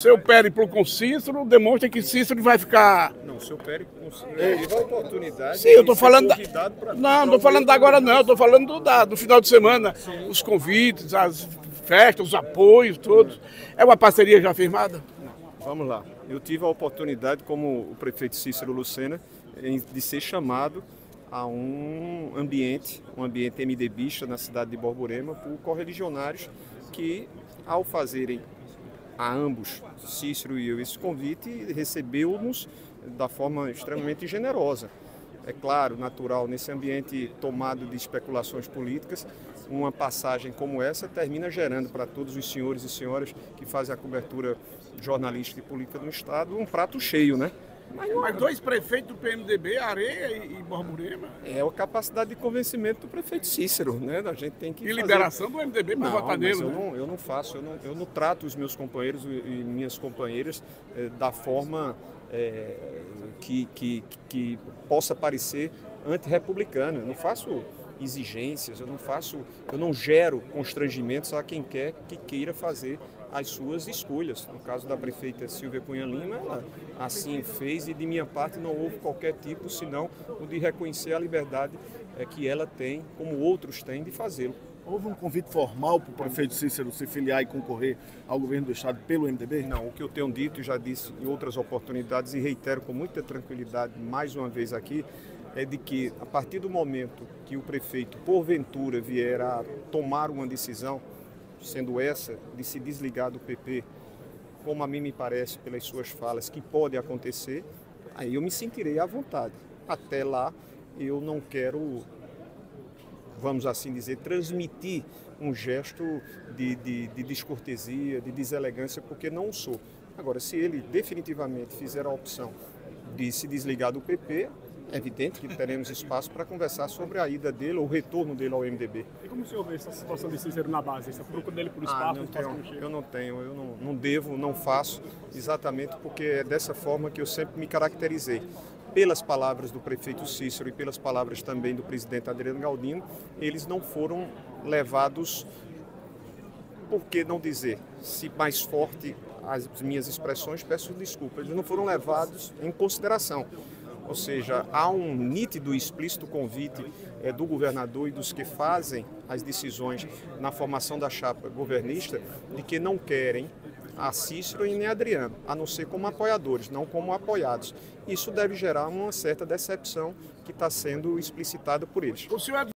Seu périplo com Cícero demonstra que Cícero vai ficar... Não, seu périplo com Cícero teve a oportunidade. Sim, eu estou falando... Não estou falando da agora não, estou falando do final de semana. Sim. Os convites, as festas, os apoios, todos. É uma parceria já firmada? Vamos lá. Eu tive a oportunidade, como o prefeito Cícero Lucena, de ser chamado a um ambiente MDBista na cidade de Borborema por correligionários que, ao fazerem a ambos, Cícero e eu, esse convite, recebeu-nos da forma extremamente generosa. É claro, natural, nesse ambiente tomado de especulações políticas, uma passagem como essa termina gerando para todos os senhores e senhoras que fazem a cobertura jornalística e política do Estado um prato cheio, né? Mas dois prefeitos do PMDB, Areia e Borborema? É a capacidade de convencimento do prefeito Cícero, né? A gente tem que e liberação do MDB para votar nele. Eu não trato os meus companheiros e minhas companheiras da forma que possa parecer antirrepublicana. Eu não faço exigências, eu não gero constrangimentos a quem quer que queira fazer as suas escolhas. No caso da prefeita Silvia Cunha Lima, ela assim fez e de minha parte não houve qualquer tipo, senão o de reconhecer a liberdade que ela tem, como outros têm, de fazê-lo. Houve um convite formal para o prefeito Cícero se filiar e concorrer ao governo do Estado pelo MDB? Não, o que eu tenho dito e já disse em outras oportunidades e reitero com muita tranquilidade mais uma vez aqui, é de que a partir do momento que o prefeito, porventura, vier a tomar uma decisão, sendo essa de se desligar do PP, como a mim me parece pelas suas falas que pode acontecer, aí eu me sentirei à vontade. Até lá eu não quero, vamos assim dizer, transmitir um gesto de descortesia, de deselegância, porque não o sou. Agora, se ele definitivamente fizer a opção de se desligar do PP, é evidente que teremos espaço para conversar sobre a ida dele ou o retorno dele ao MDB. E como o senhor vê essa situação de Cícero na base? Essa procura dele por espaço? Eu não devo, não faço, exatamente porque é dessa forma que eu sempre me caracterizei. Pelas palavras do prefeito Cícero e pelas palavras também do presidente Adriano Galdino, eles não foram levados, por que não dizer, se mais forte as minhas expressões, peço desculpa, eles não foram levados em consideração. Ou seja, há um nítido e explícito convite do governador e dos que fazem as decisões na formação da chapa governista de que não querem a Cícero e nem a Adriano, a não ser como apoiadores, não como apoiados. Isso deve gerar uma certa decepção que está sendo explicitada por eles.